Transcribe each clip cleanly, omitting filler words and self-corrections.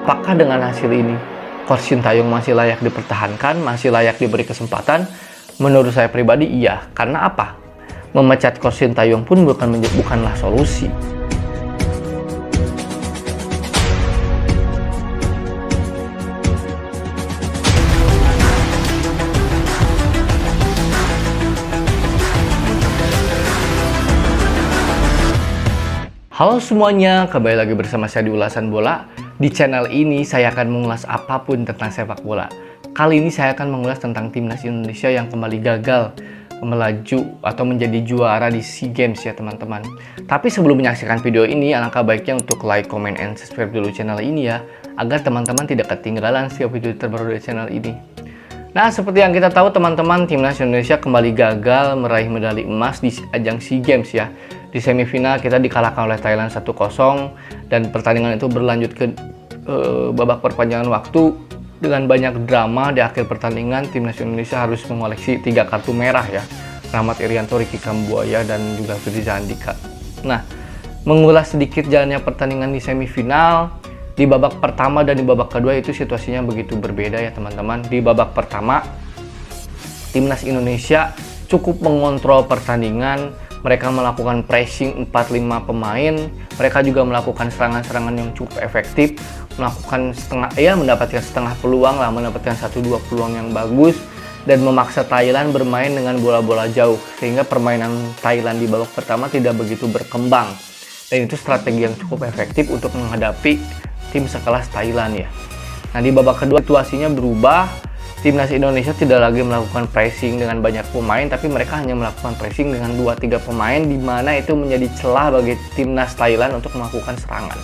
Apakah dengan hasil ini, Coach Sintayong masih layak dipertahankan, masih layak diberi kesempatan? Menurut saya pribadi, iya. Karena apa? Memecat Coach Sintayong pun bukanlah solusi. Halo semuanya, kembali lagi bersama saya di Ulasan Bola. Di channel ini saya akan mengulas apapun tentang sepak bola. Kali ini saya akan mengulas tentang timnas Indonesia yang kembali gagal melaju atau menjadi juara di SEA Games ya teman-teman. Tapi sebelum menyaksikan video ini, alangkah baiknya untuk like, comment, and subscribe dulu channel ini ya, agar teman-teman tidak ketinggalan setiap video terbaru dari channel ini. Nah, seperti yang kita tahu teman-teman, timnas Indonesia kembali gagal meraih medali emas di ajang SEA Games ya. Di semifinal kita dikalahkan oleh Thailand 1-0 dan pertandingan itu berlanjut ke babak perpanjangan waktu dengan banyak drama. Di akhir pertandingan timnas Indonesia harus mengoleksi 3 kartu merah ya. Rahmat Irianto, Ricky Kambuaya, dan juga Firza Andika. Nah, mengulas sedikit jalannya pertandingan di semifinal. Di babak pertama dan di babak kedua itu situasinya begitu berbeda ya teman-teman. Di babak pertama timnas Indonesia cukup mengontrol pertandingan. Mereka melakukan pressing 4-5 pemain. Mereka juga melakukan serangan-serangan yang cukup efektif, mendapatkan setengah peluang lah, mendapatkan 1-2 peluang yang bagus, dan memaksa Thailand bermain dengan bola-bola jauh, sehingga permainan Thailand di babak pertama tidak begitu berkembang. Dan itu strategi yang cukup efektif untuk menghadapi tim sekelas Thailand ya. Nah, di babak kedua situasinya berubah. Timnas Indonesia tidak lagi melakukan pressing dengan banyak pemain, tapi mereka hanya melakukan pressing dengan 2-3 pemain, di mana itu menjadi celah bagi timnas Thailand untuk melakukan serangan.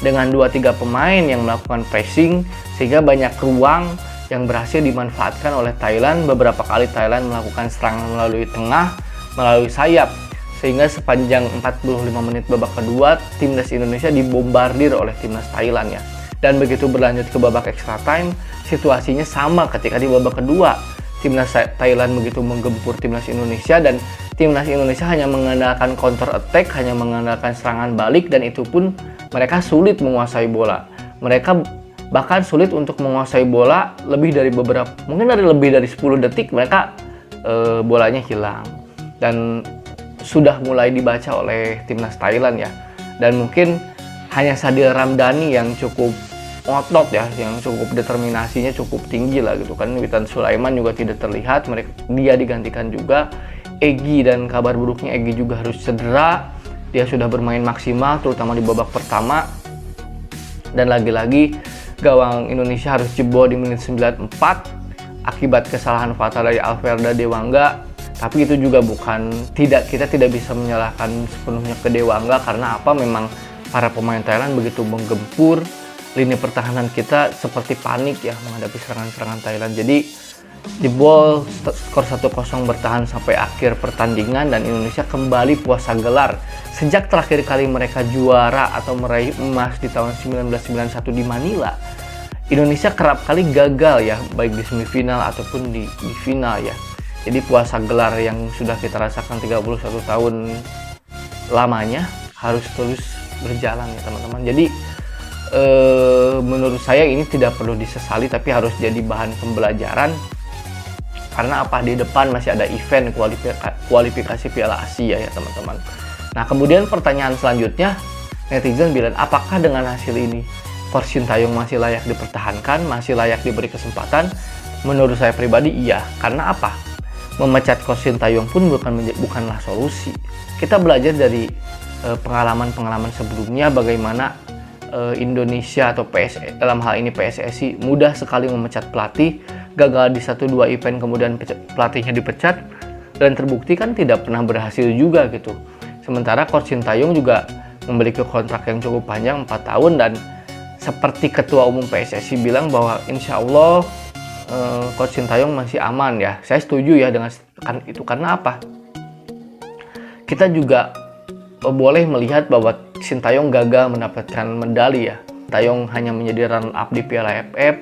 Dengan 2-3 pemain yang melakukan pressing, sehingga banyak ruang yang berhasil dimanfaatkan oleh Thailand. Beberapa kali Thailand melakukan serangan melalui tengah, melalui sayap, sehingga sepanjang 45 menit babak kedua, timnas Indonesia dibombardir oleh timnas Thailand ya. Dan begitu berlanjut ke babak extra time, situasinya sama ketika di babak kedua. Timnas Thailand begitu menggempur timnas Indonesia, dan timnas Indonesia hanya mengandalkan counter attack, hanya mengandalkan serangan balik, dan itu pun mereka sulit menguasai bola. Mereka bahkan sulit untuk menguasai bola lebih dari 10 detik mereka bolanya hilang. Dan sudah mulai dibaca oleh timnas Thailand ya. Dan mungkin hanya Sadil Ramdhani yang cukup otot ya, yang cukup determinasinya cukup tinggi lah gitu kan. Witan Sulaiman juga tidak terlihat, dia digantikan juga. Egy, dan kabar buruknya Egy juga harus cedera. Dia sudah bermain maksimal terutama di babak pertama, dan lagi-lagi gawang Indonesia harus jebol di menit 94 akibat kesalahan fatal dari Alverda Dewangga. Tapi itu juga kita tidak bisa menyalahkan sepenuhnya ke Dewangga, karena apa, memang para pemain Thailand begitu menggempur. Lini pertahanan kita seperti panik ya menghadapi serangan-serangan Thailand. Jadi jebol, skor 1-0 bertahan sampai akhir pertandingan, dan Indonesia kembali puasa gelar. Sejak terakhir kali mereka juara atau meraih emas di tahun 1991 di Manila, Indonesia kerap kali gagal ya, baik di semifinal ataupun di final ya. Jadi puasa gelar yang sudah kita rasakan 31 tahun lamanya harus terus berjalan ya teman-teman. Jadi menurut saya ini tidak perlu disesali, tapi harus jadi bahan pembelajaran. Karena apa, di depan masih ada event kualifikasi Piala Asia ya teman-teman. Nah, kemudian pertanyaan selanjutnya, netizen bilang, apakah dengan hasil ini Coach Sintayong masih layak dipertahankan, masih layak diberi kesempatan? Menurut saya pribadi iya. Karena apa? Memecat Coach Sintayong pun bukanlah solusi. Kita belajar dari pengalaman-pengalaman sebelumnya, bagaimana Indonesia atau dalam hal ini PSSI mudah sekali memecat pelatih, gagal di 1-2 event kemudian pelatihnya dipecat, dan terbukti kan tidak pernah berhasil juga gitu. Sementara Coach Sintayong juga memiliki kontrak yang cukup panjang 4 tahun, dan seperti Ketua Umum PSSI bilang bahwa insya Allah Coach Sintayong masih aman ya. Saya setuju ya dengan itu. Karena apa? Kita juga boleh melihat bahwa Sintayong gagal mendapatkan medali ya. Sintayong hanya menjadi runner up di Piala AFF,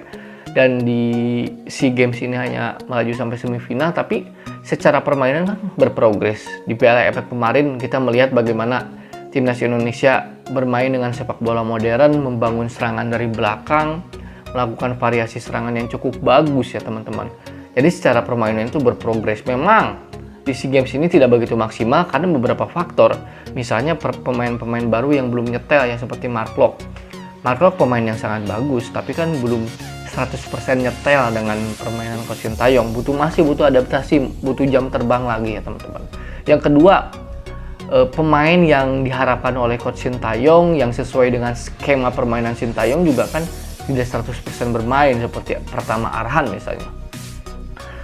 dan di SEA Games ini hanya melaju sampai semifinal, tapi secara permainan kan berprogres. Di Piala AFF kemarin kita melihat bagaimana Timnas Indonesia bermain dengan sepak bola modern, membangun serangan dari belakang, melakukan variasi serangan yang cukup bagus ya teman-teman. Jadi secara permainan itu berprogres. Memang di SEA Games ini tidak begitu maksimal karena beberapa faktor. Misalnya pemain-pemain baru yang belum nyetel ya, seperti Mark Locke. Mark Locke pemain yang sangat bagus, tapi kan belum 100% nyetel dengan permainan Coach Sintayong. Masih butuh adaptasi, butuh jam terbang lagi ya teman-teman. Yang kedua, pemain yang diharapkan oleh Coach Sintayong yang sesuai dengan skema permainan Sintayong juga kan tidak 100% bermain, seperti pertama Arhan misalnya.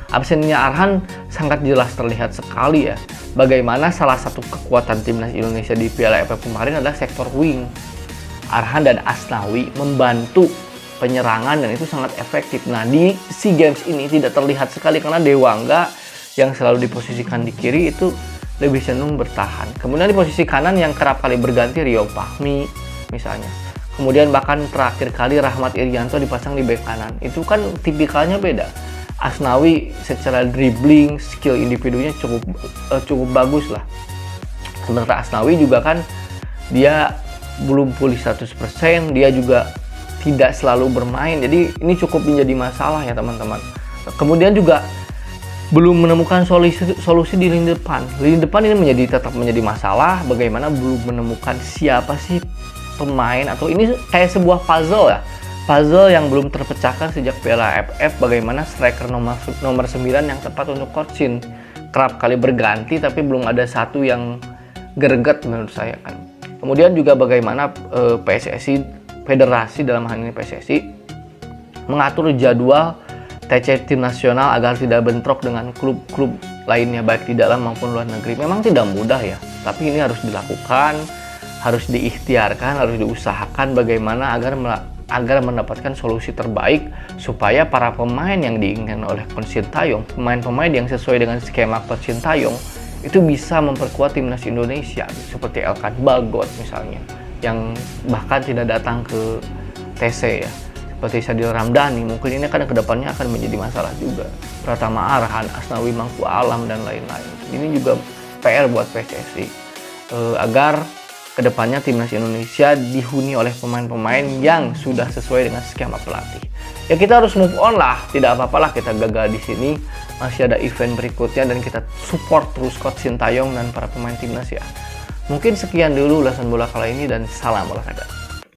Absennya Arhan sangat jelas terlihat sekali ya. Bagaimana salah satu kekuatan Timnas Indonesia di Piala AFF kemarin adalah sektor wing. Arhan dan Asnawi membantu penyerangan dan itu sangat efektif. Nah, di SEA Games ini tidak terlihat sekali karena Dewangga yang selalu diposisikan di kiri itu lebih cenderung bertahan. Kemudian di posisi kanan yang kerap kali berganti Rio Fahmi misalnya. Kemudian bahkan terakhir kali Rahmat Irianto dipasang di bek kanan. Itu kan tipikalnya beda. Asnawi secara dribbling, skill individunya cukup bagus lah. Sementara Asnawi juga kan dia belum pulih 100%, dia juga tidak selalu bermain. Jadi ini cukup menjadi masalah ya teman-teman. Kemudian juga belum menemukan solusi di lini depan. Lini depan ini tetap menjadi masalah. Bagaimana belum menemukan siapa sih pemain, atau ini kayak sebuah puzzle ya. Puzzle yang belum terpecahkan sejak Piala AFF. Bagaimana striker nomor 9 yang tepat untuk Coach Shin. Kerap kali berganti tapi belum ada satu yang greget menurut saya kan. Kemudian juga bagaimana PSSI, federasi dalam hal ini PSSI, mengatur jadwal TC tim nasional agar tidak bentrok dengan klub-klub lainnya baik di dalam maupun luar negeri. Memang tidak mudah ya, tapi ini harus dilakukan, harus diikhtiarkan, harus diusahakan bagaimana agar mendapatkan solusi terbaik supaya para pemain yang diinginkan oleh Coach Sintayong, pemain-pemain yang sesuai dengan skema Coach Sintayong itu bisa memperkuat timnas Indonesia, seperti Elkan Bagot misalnya, yang bahkan tidak datang ke TC ya, seperti Sadil Ramdhani. Mungkin ini kan kedepannya akan menjadi masalah juga. Pratama Arhan, Asnawi Mangku Alam dan lain-lain. Ini juga PR buat PSSI agar kedepannya timnas Indonesia dihuni oleh pemain-pemain yang sudah sesuai dengan skema pelatih. Ya kita harus move on lah, tidak apa-apalah kita gagal di sini, masih ada event berikutnya dan kita support terus Coach Sintayong dan para pemain timnas ya. Mungkin sekian dulu ulasan bola kali ini dan salam olahraga.